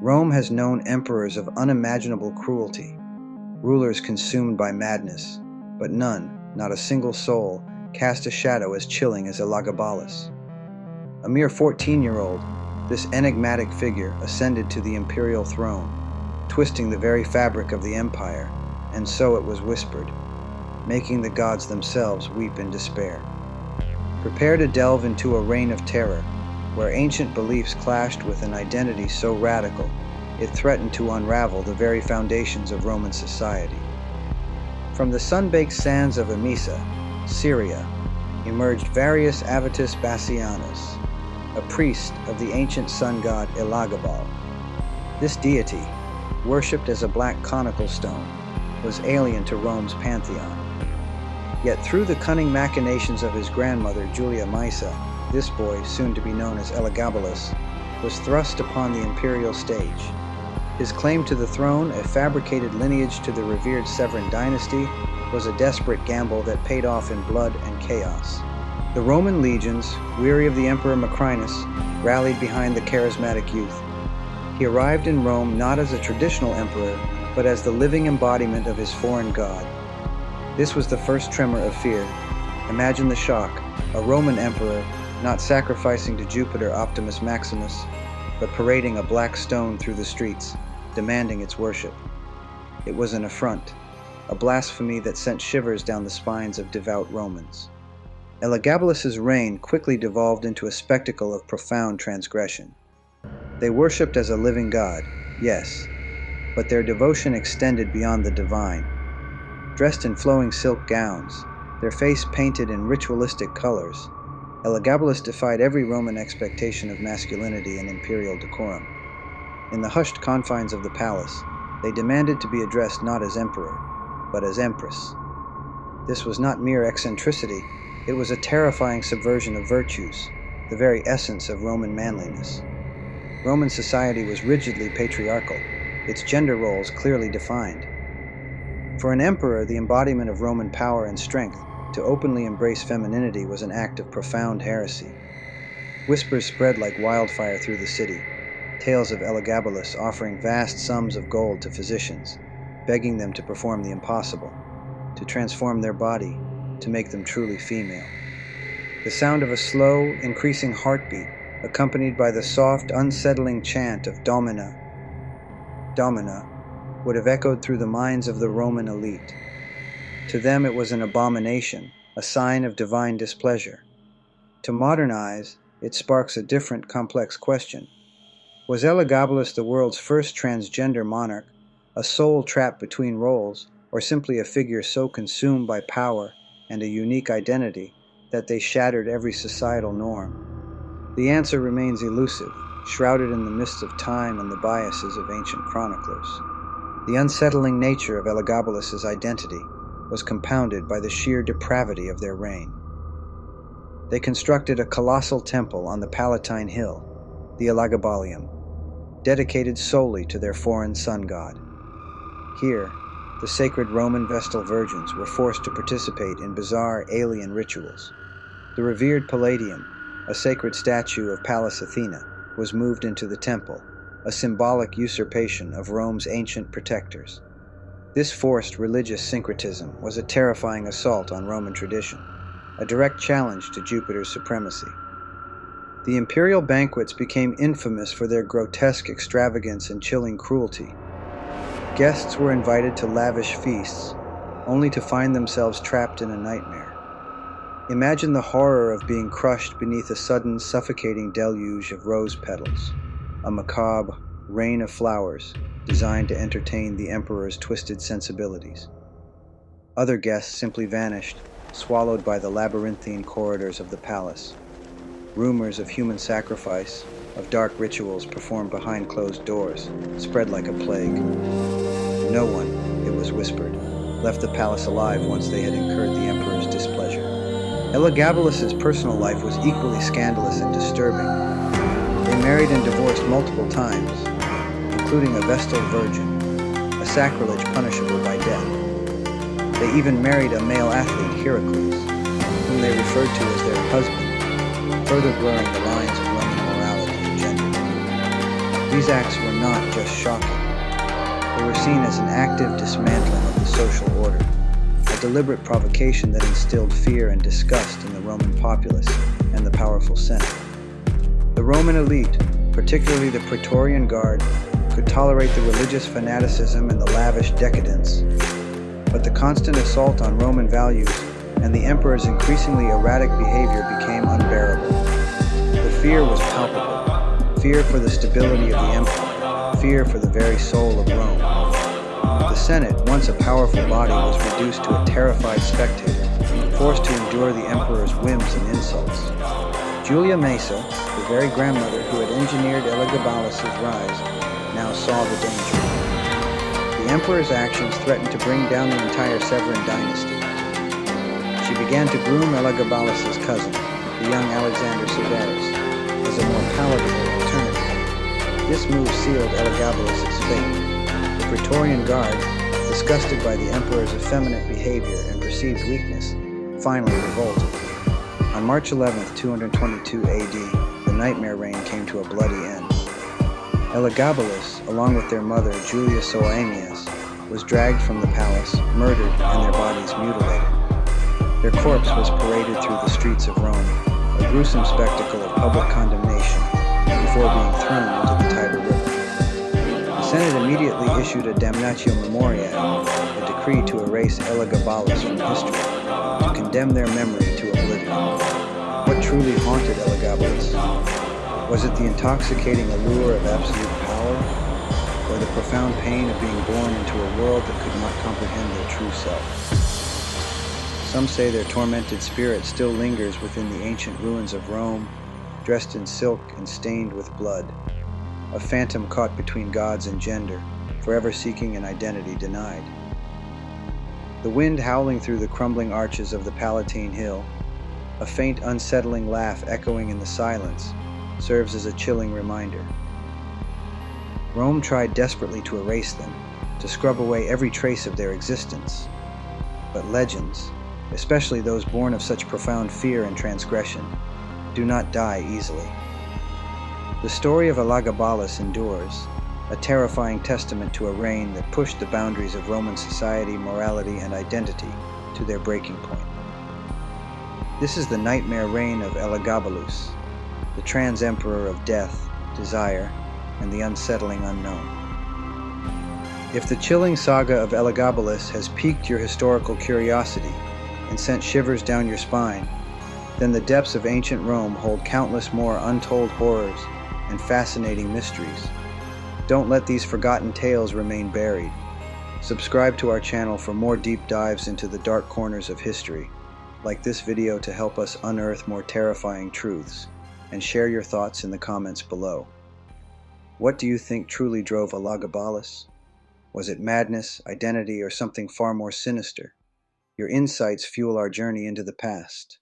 Rome has known emperors of unimaginable cruelty, rulers consumed by madness, but none, not a single soul, cast a shadow as chilling as Elagabalus. A mere 14-year-old, this enigmatic figure ascended to the imperial throne, twisting the very fabric of the empire, and so it was whispered, making the gods themselves weep in despair. Prepare to delve into a reign of terror, where ancient beliefs clashed with an identity so radical, it threatened to unravel the very foundations of Roman society. From the sun-baked sands of Emesa, Syria, emerged Varius Avitus Bassianus, a priest of the ancient sun god Elagabal. This deity, worshipped as a black conical stone, was alien to Rome's pantheon. Yet through the cunning machinations of his grandmother Julia Maesa, this boy, soon to be known as Elagabalus, was thrust upon the imperial stage. His claim to the throne, a fabricated lineage to the revered Severan dynasty, was a desperate gamble that paid off in blood and chaos. The Roman legions, weary of the Emperor Macrinus, rallied behind the charismatic youth. He arrived in Rome not as a traditional emperor, but as the living embodiment of his foreign god. This was the first tremor of fear. Imagine the shock, a Roman emperor not sacrificing to Jupiter Optimus Maximus, but parading a black stone through the streets, demanding its worship. It was an affront, a blasphemy that sent shivers down the spines of devout Romans. Elagabalus's reign quickly devolved into a spectacle of profound transgression. They worshipped as a living god, yes, but their devotion extended beyond the divine. Dressed in flowing silk gowns, their face painted in ritualistic colors, Elagabalus defied every Roman expectation of masculinity and imperial decorum. In the hushed confines of the palace, they demanded to be addressed not as emperor, but as empress. This was not mere eccentricity, it was a terrifying subversion of virtues, the very essence of Roman manliness. Roman society was rigidly patriarchal, its gender roles clearly defined. For an emperor, the embodiment of Roman power and strength, to openly embrace femininity was an act of profound heresy. Whispers spread like wildfire through the city, tales of Elagabalus offering vast sums of gold to physicians, begging them to perform the impossible, to transform their body, to make them truly female. The sound of a slow, increasing heartbeat, accompanied by the soft, unsettling chant of Domina, Domina, would have echoed through the minds of the Roman elite. To them it was an abomination, a sign of divine displeasure. To modern eyes, it sparks a different, complex question. Was Elagabalus the world's first transgender monarch, a soul trapped between roles, or simply a figure so consumed by power and a unique identity that they shattered every societal norm? The answer remains elusive, shrouded in the mists of time and the biases of ancient chroniclers. The unsettling nature of Elagabalus's identity was compounded by the sheer depravity of their reign. They constructed a colossal temple on the Palatine Hill, the Elagabalium, dedicated solely to their foreign sun god. Here, the sacred Roman Vestal Virgins were forced to participate in bizarre alien rituals. The revered Palladium, a sacred statue of Pallas Athena, was moved into the temple, a symbolic usurpation of Rome's ancient protectors. This forced religious syncretism was a terrifying assault on Roman tradition, a direct challenge to Jupiter's supremacy. The imperial banquets became infamous for their grotesque extravagance and chilling cruelty. Guests were invited to lavish feasts, only to find themselves trapped in a nightmare. Imagine the horror of being crushed beneath a sudden, suffocating deluge of rose petals, a macabre rain of flowers designed to entertain the emperor's twisted sensibilities. Other guests simply vanished, swallowed by the labyrinthine corridors of the palace. Rumors of human sacrifice, of dark rituals performed behind closed doors, spread like a plague. No one, it was whispered, left the palace alive once they had incurred the emperor's displeasure. Elagabalus's personal life was equally scandalous and disturbing. They married and divorced multiple times, including a Vestal Virgin, a sacrilege punishable by death. They even married a male athlete, Heracles, whom they referred to as their husband, further blurring the lines of Roman morality and gender. These acts were not just shocking. They were seen as an active dismantling of the social order, a deliberate provocation that instilled fear and disgust in the Roman populace and the powerful Senate. The Roman elite, particularly the Praetorian Guard, could tolerate the religious fanaticism and the lavish decadence, but the constant assault on Roman values and the emperor's increasingly erratic behavior became unbearable. The fear was palpable, fear for the stability of the empire, fear for the very soul of Rome. The Senate, once a powerful body, was reduced to a terrified spectator, forced to endure the emperor's whims and insults. Julia Maesa, the very grandmother who had engineered Elagabalus' rise, now saw the danger. The emperor's actions threatened to bring down the entire Severan dynasty. She began to groom Elagabalus' cousin, the young Alexander Severus, as a more palatable alternative. This move sealed Elagabalus' fate. The Praetorian Guard, disgusted by the emperor's effeminate behavior and perceived weakness, finally revolted. On March 11, 222 AD, the nightmare reign came to a bloody end. Elagabalus, along with their mother Julia Soaemias, was dragged from the palace, murdered, and their bodies mutilated. Their corpse was paraded through the streets of Rome, a gruesome spectacle of public condemnation, before being thrown into the Tiber River. The Senate immediately issued a damnatio memoriae, a decree to erase Elagabalus from history, to condemn their memory to oblivion. What truly haunted Elagabalus? Was it the intoxicating allure of absolute power, or the profound pain of being born into a world that could not comprehend their true self? Some say their tormented spirit still lingers within the ancient ruins of Rome, dressed in silk and stained with blood, a phantom caught between gods and gender, forever seeking an identity denied. The wind howling through the crumbling arches of the Palatine Hill, a faint unsettling laugh echoing in the silence, serves as a chilling reminder. Rome tried desperately to erase them, to scrub away every trace of their existence. But legends, especially those born of such profound fear and transgression, do not die easily. The story of Elagabalus endures, a terrifying testament to a reign that pushed the boundaries of Roman society, morality, and identity to their breaking point. This is the nightmare reign of Elagabalus, the trans-emperor of death, desire, and the unsettling unknown. If the chilling saga of Elagabalus has piqued your historical curiosity and sent shivers down your spine, then the depths of ancient Rome hold countless more untold horrors and fascinating mysteries. Don't let these forgotten tales remain buried. Subscribe to our channel for more deep dives into the dark corners of history. Like this video to help us unearth more terrifying truths, and share your thoughts in the comments below. What do you think truly drove Elagabalus? Was it madness, identity, or something far more sinister? Your insights fuel our journey into the past.